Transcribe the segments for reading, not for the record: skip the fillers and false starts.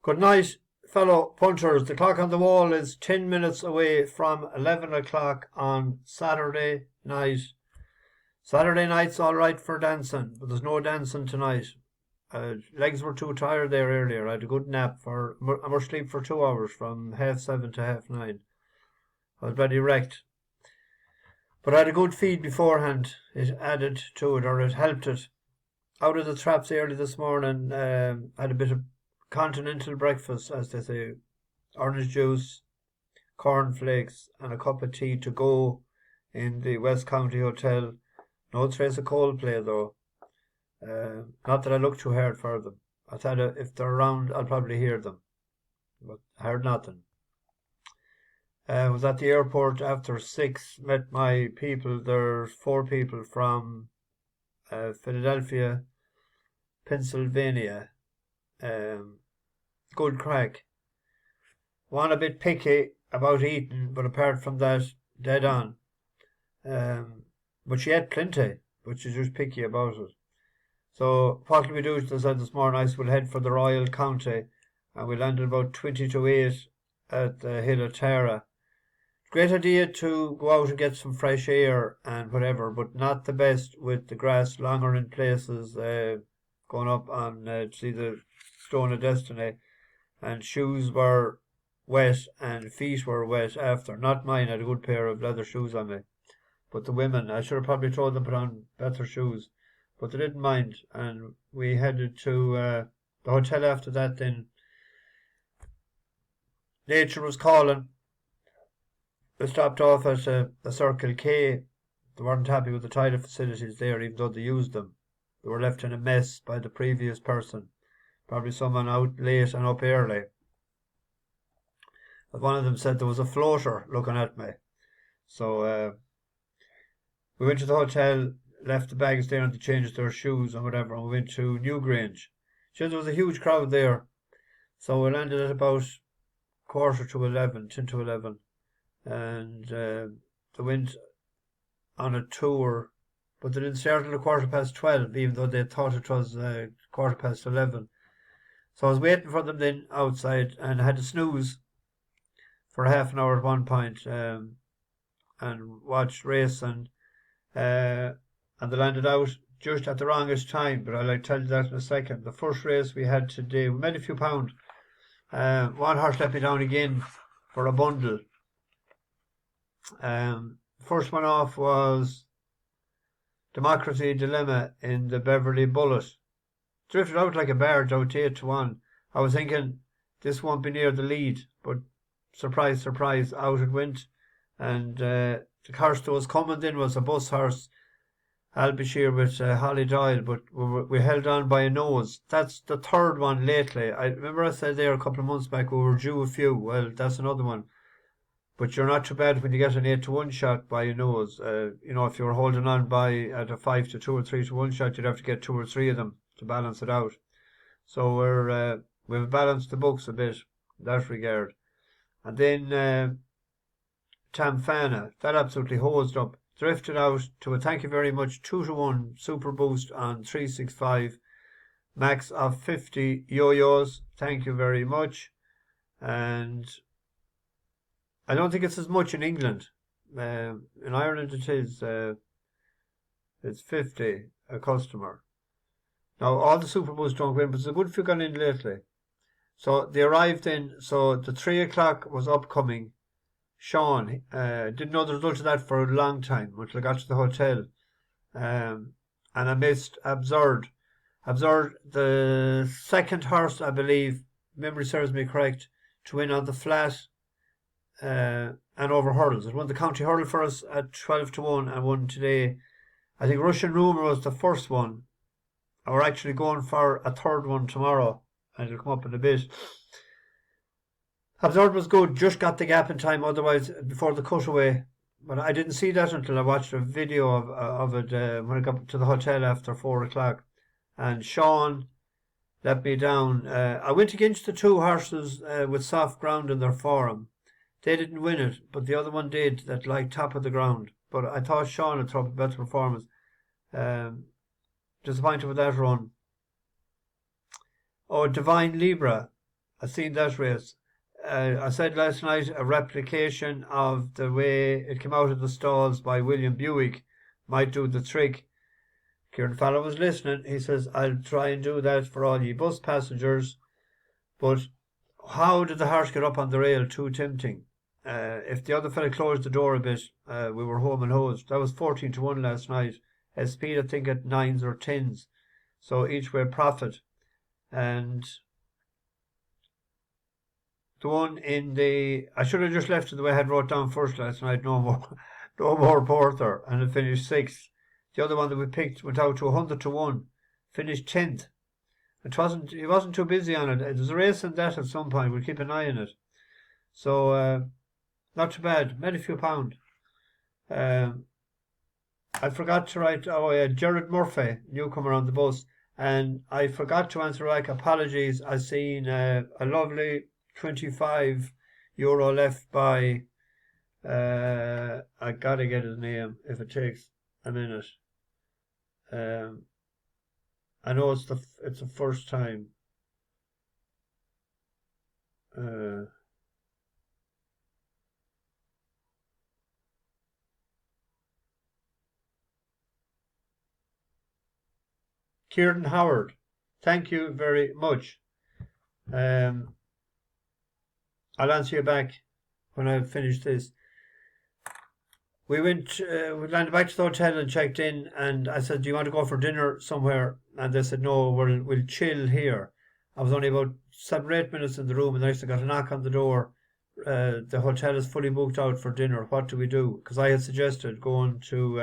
Good night, fellow punters. The clock on the wall is 10 minutes away from 11 o'clock on Saturday night. Saturday night's all right for dancing, but there's no dancing tonight. Legs were too tired there earlier. I had a good nap I must sleep for 2 hours from 7:30 to 9:30. I was bloody wrecked. But I had a good feed beforehand. It added to it, or it helped it. Out of the traps early this morning, had a bit of continental breakfast, as they say. Orange juice, cornflakes, and a cup of tea to go in the West County Hotel. No trace of Coldplay, though. Not that I look too hard for them. I thought if they're around, I'll probably hear them. But I heard nothing. Was at the airport after 6, met my people. There's 4 people from Philadelphia, Pennsylvania. Good crack. One a bit picky about eating, but apart from that, dead on. But she ate plenty, but she's just picky about it. So what will we do? They said this morning, we'll head for the Royal County, and we landed about 20 to 8 at the Hill of Tara. Great idea to go out and get some fresh air and whatever, but not the best with the grass longer in places, going up on to see the Stone of Destiny, and shoes were wet and feet were wet after. Not mine, I had a good pair of leather shoes on me. But the women, I should have probably told them to put on better shoes, but they didn't mind, and we headed to the hotel after that. Then nature was calling. We stopped off at the Circle K. They weren't happy with the toilet facilities there, even though they used them. They were left in a mess by the previous person. Probably someone out late and up early. But one of them said there was a floater looking at me. So we went to the hotel, left the bags there and they changed their shoes and whatever, and we went to Newgrange. There was a huge crowd there. So we landed at about 10 to 11. And they went on a tour, but they didn't start until 12:15, even though they thought it was 11:15. So I was waiting for them then outside, and I had to snooze for half an hour at one point, and watched racing, and they landed out just at the wrongest time, but I'll tell you that in a second. The first race we had today, we made a few pound. One horse let me down again for a bundle. First one off was Democracy Dilemma in the Beverly Bullet. Drifted out like a barge out to 8 to 1. I was thinking this won't be near the lead, but surprise, surprise, out it went. And the horse that was coming then was a bus horse, Albashir with Holly Doyle, but we held on by a nose. That's the third one lately. I remember I said there a couple of months back we were due a few. Well, that's another one. But you're not too bad when you get an 8 to 1 shot by your nose. If you were holding on by at a 5 to 2 or 3 to 1 shot, you'd have to get 2 or 3 of them to balance it out. So we've balanced the books a bit in that regard. And then Tamfana, that absolutely hosed up. Drifted out to a thank you very much 2 to 1 super boost on 365. Max of 50 yo-yos. Thank you very much. And I don't think it's as much in England. In Ireland it is. It's 50 a customer. Now all the Super Boosts don't win, but there's a good few gone in lately. So they arrived in. So the 3 o'clock was upcoming. Sean didn't know the result of that for a long time until I got to the hotel. And I missed Absurd. Absurd, the second horse, I believe, memory serves me correct, to win on the flat. And over hurdles. It won the county hurdle for us at 12 to 1 and won today. I think Russian Rumour was the first one. We're actually going for a third one tomorrow, and it'll come up in a bit. Absurd was good, just got the gap in time, otherwise before the cutaway. But I didn't see that until I watched a video of it when I got to the hotel after 4 o'clock. And Sean let me down. I went against the 2 horses with soft ground in their forum. They didn't win it, but the other one did, that like top of the ground. But I thought Sean had thrown up a better performance. Disappointed with that run. Oh, Divine Libra. I seen that race. I said last night a replication of the way it came out of the stalls by William Buick might do the trick. Kieran Fallon was listening. He says, I'll try and do that for all ye bus passengers. But how did the horse get up on the rail? Too tempting. If the other fella closed the door a bit, we were home and hosed. That was 14-1 last night. Speed, I think, at 9s or 10s. So each way profit. And the one in the... I should have just left it the way I had wrote down first last night. No more Porter. And it finished 6th. The other one that we picked went out to 100-1. Finished 10th. He wasn't too busy on it. There's a race in that at some point. We'll keep an eye on it. So, not too bad. Made a few pound. I forgot to write, Jared Murphy, newcomer on the bus. And I forgot to answer apologies. I seen a lovely €25 left by, I gotta get his name if it takes a minute. I know it's the first time. Kieran Howard, thank you very much. I'll answer you back when I've finished this. We landed back to the hotel and checked in, and I said, do you want to go for dinner somewhere? And they said, no, we'll chill here. I was only about 7 or 8 minutes in the room, and I got a knock on the door. The hotel is fully booked out for dinner. What do we do? Because I had suggested going to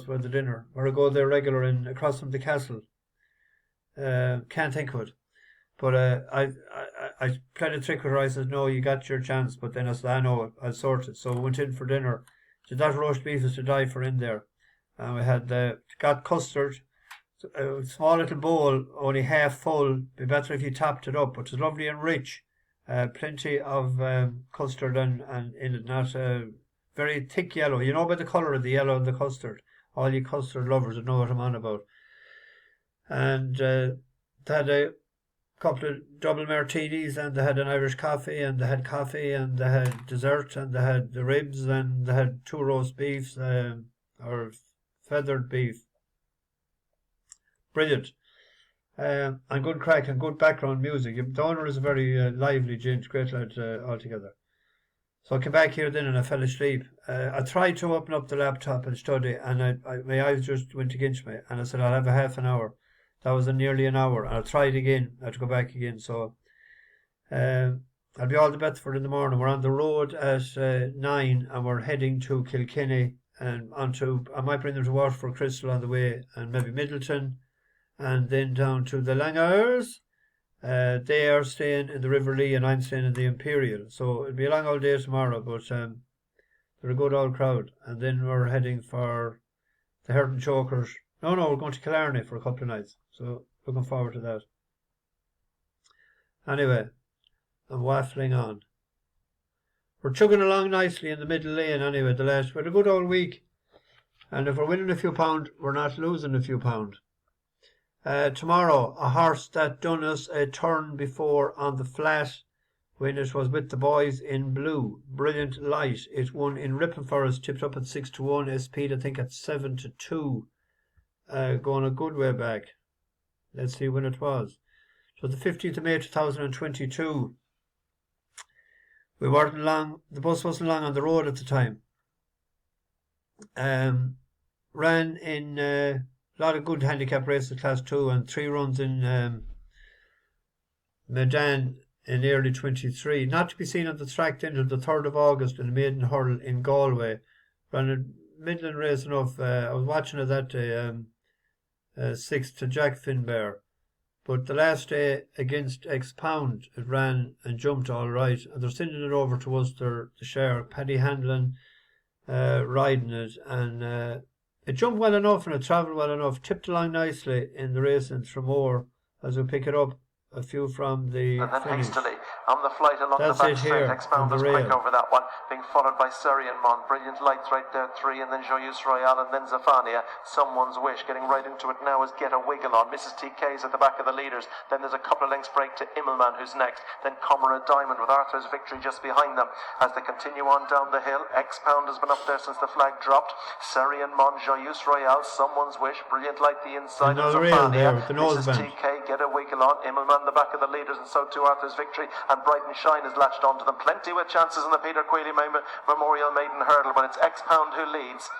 where the dinner? Where I go there regular across from the castle. Can't think of it. But I played a trick with her. I said, no, you got your chance. But then I said, I know, I'll sort it. So we went in for dinner. So that roast beef is to die for in there. And we had got custard, a small little bowl, only half full. Be better if you topped it up, but it's lovely and rich. Plenty of custard and in it, not very thick yellow. You know by the colour of the yellow of the custard. All you custard lovers would know what I'm on about. And they had a couple of double martinis, and they had an Irish coffee, and they had coffee, and they had dessert, and they had the ribs, and they had 2 roast beefs, or feathered beef. Brilliant. And good crack and good background music. The owner is a very lively gent, great lad altogether. So I came back here then and I fell asleep. I tried to open up the laptop and study, and my eyes just went against me, and I said, I'll have a half an hour. That was nearly an hour. I'll try it again. I have to go back again. So I'll be all the better for it in the morning. We're on the road at 9, and we're heading to Kilkenny, and I might bring them to Waterford Crystal on the way, and maybe Middleton, and then down to the Langers. They are staying in the River Lee, and I'm staying in the Imperial. So it'll be a long old day tomorrow, but they're a good old crowd. And then we're heading for the Herd and Chokers. No, we're going to Killarney for a couple of nights. So looking forward to that. Anyway, I'm waffling on. We're chugging along nicely in the middle lane anyway. We had a good old week. And if we're winning a few pound, we're not losing a few pound. Tomorrow, a horse that done us a turn before on the flat when it was with the boys in blue. Brilliant Light. It won in Ripon Forest, tipped up at 6-1. Speed, I think, at 7-2. Going a good way back. Let's see when it was. So the 15th of May 2022. We weren't long. The bus wasn't long on the road at the time. Ran in a lot of good handicap races, class 2, and 3 runs in Medan in early 23. Not to be seen on the track then until the 3rd of August in the maiden hurl in Galway. Ran a midland race enough. I was watching it that day. 6th to Jack Finbear. But the last day against X-Pound, it ran and jumped all right. And they're sending it over to Worcester, the share. Paddy Handlin riding it. And it jumped well enough and it travelled well enough. Tipped along nicely in the race in Tramore as we pick it up a few from the and then finish. hastily On the flight along That's the back it straight, here on Expound the was quick rail. over that one, being followed by Surrey and Mon. Brilliant Lights right there, 3, and then Joyeuse Royale, and then Zafania. Someone's Wish getting right into it now as Get a Wiggle On. Mrs. TK's at the back of the leaders. Then there's a couple of lengths break to Immelman, who's next. Then Comrade Diamond with Arthur's Victory just behind them. As they continue on down the hill, Expound has been up there since the flag dropped. Surrey and Mon, Joyeuse Royale, Someone's Wish, Brilliant Light the inside, and On the rail there Zafania. with the Mrs. noseband. TK, Get a Wiggle On. Immelman the back of the leaders, and so too Arthur's Victory, and Bright and Shine is latched onto them. Plenty with chances in the Peter Queally Memorial Maiden Hurdle, but it's Expound who leads.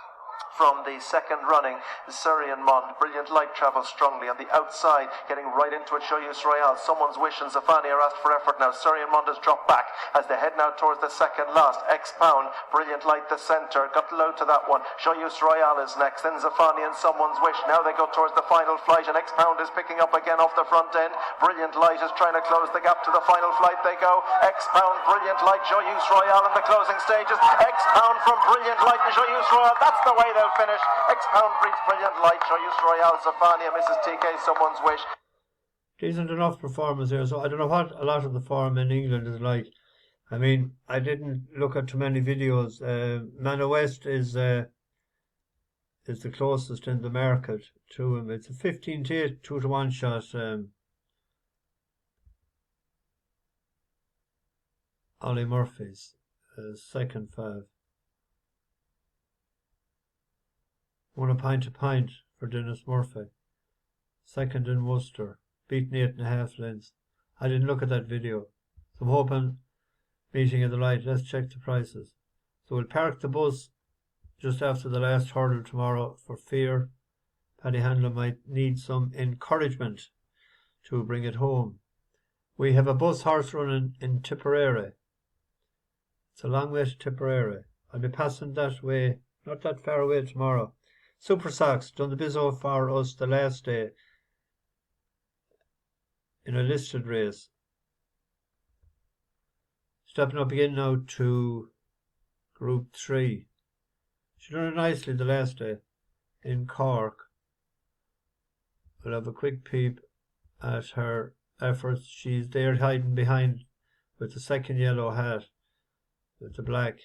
From the second running, Surrey and Mon. Brilliant Light travels strongly on the outside, getting right into it. Joyeuse Royale, Someone's Wish, and Zafania are asked for effort now. Surrey and Mon has dropped back as they head now towards the second last. Expound, Brilliant Light the centre, got low to that one. Joyeuse Royale is next, then Zafania and Someone's Wish. Now they go towards the final flight, and Expound is picking up again off the front end. Brilliant Light is trying to close the gap to the final flight. They go. Expound, Brilliant Light, Joyeuse Royale in the closing stages. Expound from Brilliant Light and Joyeuse Royale. That's the way they'll finish. Expound breeds Brilliant Light, Joyeuse Royale, Zafania, Mrs. TK, Someone's Wish. Decent enough performance here, so I don't know what a lot of the form in England is like. I mean, I didn't look at too many videos. Manor West is the closest in the market to him. It's a 15-8 2-to-1 shot. Ollie Murphy's second five. Won a pint for Dennis Murphy. Second in Worcester, beaten 8.5 lengths. I didn't look at that video, so I'm hoping meeting at the light. Let's check the prices. So we'll park the bus just after the last hurdle tomorrow for fear Paddy Hanlon might need some encouragement to bring it home. We have a bus horse running in Tipperary. It's a long way to Tipperary. I'll be passing that way, not that far away tomorrow. Super Sox done the bizzo for us the last day in a listed race. Stepping up again now to Group 3. She done it nicely the last day in Cork. We'll have a quick peep at her efforts. She's there hiding behind with the second yellow hat with the black.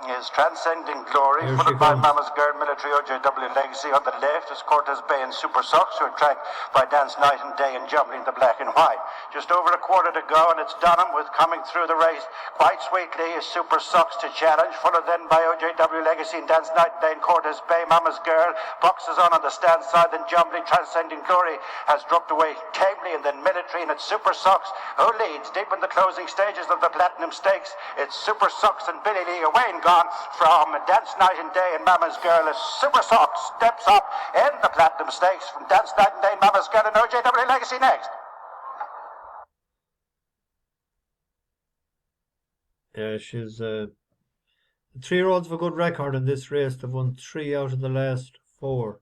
Is Transcending Glory, Here followed she by comes. Mama's Girl, Military OJW Legacy. On the left is Cortez Bay and Super Sox, who are tracked by Dance Night and Day and Jumbling the Black and White. Just over a quarter to go, and it's Dunham with coming through the race. Quite sweetly is Super Sox to challenge, followed then by OJW Legacy and Dance Night and Day and Cortez Bay. Mama's Girl boxes on the stand side, then Jumbling. Transcending Glory has dropped away tamely, and then Military, and it's Super Sox who leads deep in the closing stages of the Platinum Stakes. It's Super Sox and Billy Lee away and gone from Dance Night and Day and Mama's Girl as Super Sox steps up in the Platinum Stakes from Dance Night and Day and Mama's Girl, and OJW Legacy next. Yeah, she's 3-year-olds have a good record in this race. They've won 3 out of the last 4.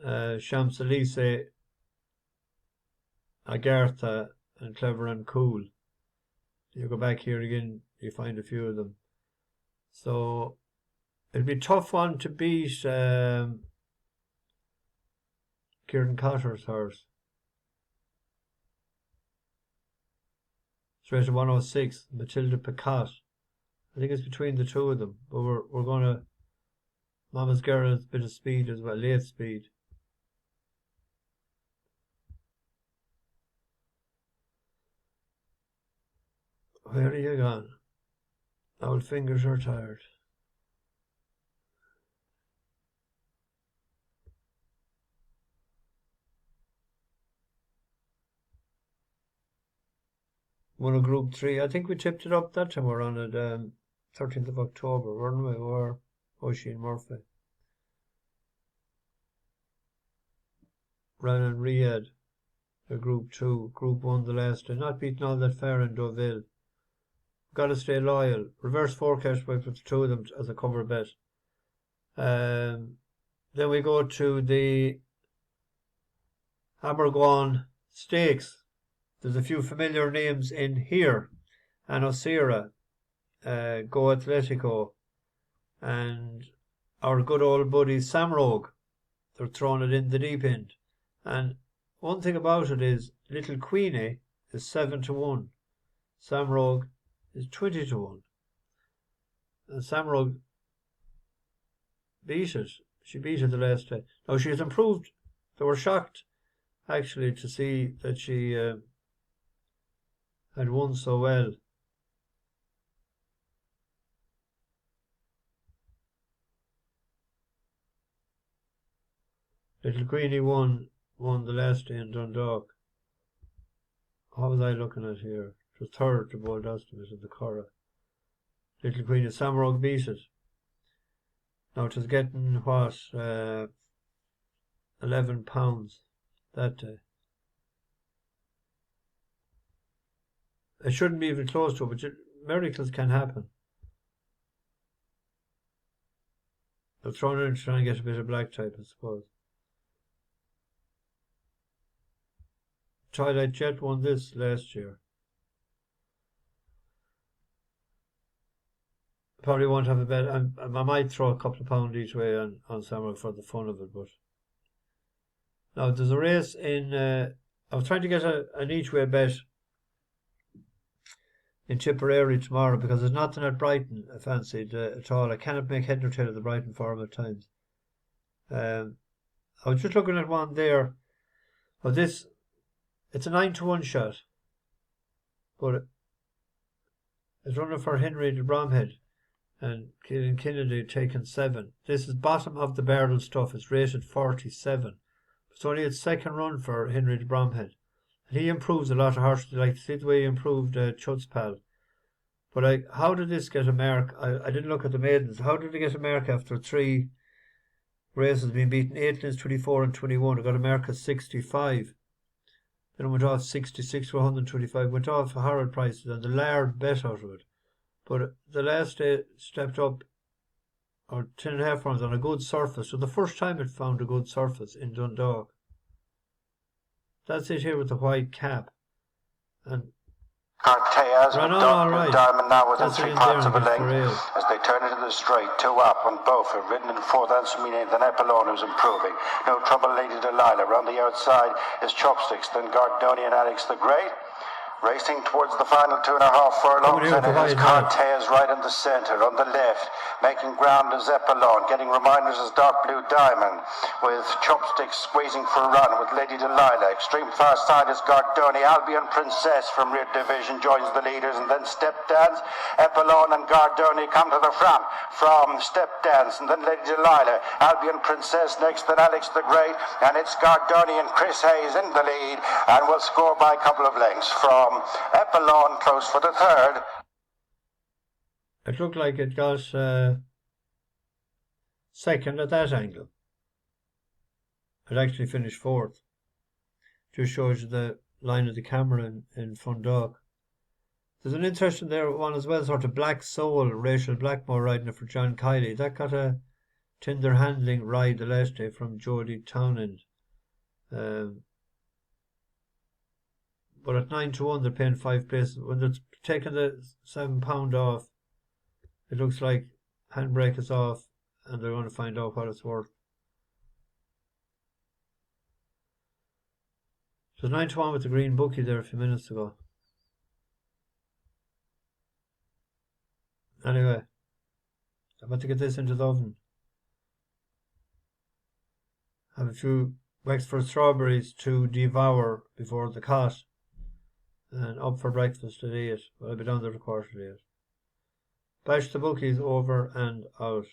Champs-Élysées, Agartha, and Clever and Cool. You go back here again, you find a few of them. So it'll be a tough one to beat Kieran Cotter's horse. Straight to 106, Matilda Picot. I think it's between the two of them, but we're gonna. Mama's Girl has a bit of speed as well, late speed. Where are you gone? Old fingers are tired. One of Group 3. I think we tipped it up that time. We're on it 13th of October, weren't we? Or Oisin Murphy. Ryan Riyadh, the Group 2. Group 1 the last day. Not beating all that far in Deauville. Got to stay loyal. Reverse forecast by the two of them as a cover bet. Then we go to the Abergwan Stakes. There's a few familiar names in here. Anosira, Go Atletico, and our good old buddy Samrogue. They're throwing it in the deep end. And one thing about it is Little Queenie is 7-1. Samrogue is 20-1. And Samrogue beat it. She beat it the last day. Now she has improved. They were shocked actually to see that she had won so well. Little Queenie won the last day in Dundalk. What was I looking at here? It was third to Bold Estimate of the Cora. Little Queenie, Samrogue beat it. Now it was getting what, £11 that day. It shouldn't be even close to it, but miracles can happen. They're thrown in to try and get a bit of black type, I suppose. Twilight Jet won this last year. Probably won't have a bet. I might throw a couple of pounds each way on Samrogue for the fun of it, but now there's a race in. I was trying to get an each way bet in Tipperary tomorrow because there's nothing at Brighton I fancied at all. I cannot make head or tail of the Brighton form at times. I was just looking at one there. Oh, this. It's a 9-1 shot, but it's running for Henry de Bromhead and Keelan Kennedy taking 7. This is bottom of the barrel stuff. It's rated 47. It's only its second run for Henry de Bromhead. And he improves a lot of horses. I like to see the way he improved Chud's Pal. But how did this get a mark? I didn't look at the maidens. How did they get a mark after 3 races being beaten? 8 24 and 21. It got a mark of 65. Then it went off 66 for 125. Went off horrid prices and the Laird bet out of it. But the last day stepped up, or 10.5 runs on a good surface. So the first time it found a good surface in Dundalk. That's it here with the white cap. And Carteas with Dot right. Diamond now within That's 3 in parts there of a against length Ferrale. as they turn into the straight. 2 up on both have ridden in 4th and Sumine, then Epilon who's improving. No trouble, Lady Delilah. Around the outside is Chopsticks, then Gardoni and Alex the Great. Racing towards the final 2.5 furlongs, and it is Carteas right in the centre. On the left, making ground is Epilon, getting reminders as Dark Blue Diamond, with Chopsticks squeezing for a run with Lady Delilah. Extreme far side is Gardoni. Albion Princess from rear division joins the leaders, and then Stepdance. Epilon and Gardoni come to the front from Stepdance, and then Lady Delilah. Albion Princess next, then Alex the Great, and it's Gardoni and Chris Hayes in the lead, and will score by a couple of lengths from Epilon close for the third. It looked like it got second at that angle. It actually finished 4th. Just shows you the line of the camera in Fundalk. There's an interesting there one as well, sort of Black Soul, Rachel Blackmore riding it for John Kiley. That got a tender handling ride the last day from Jodie Townend. But at 9-1, they're paying 5 places. When they're taking the £7 off, it looks like handbrake is off, and they're going to find out what it's worth. So 9-1 with the green bookie there a few minutes ago. Anyway, I'm about to get this into the oven. Have a few Wexford strawberries to devour before the cot. And up for breakfast at 8. Well, I'll be down there at 8:15. Bash the bookies over and out.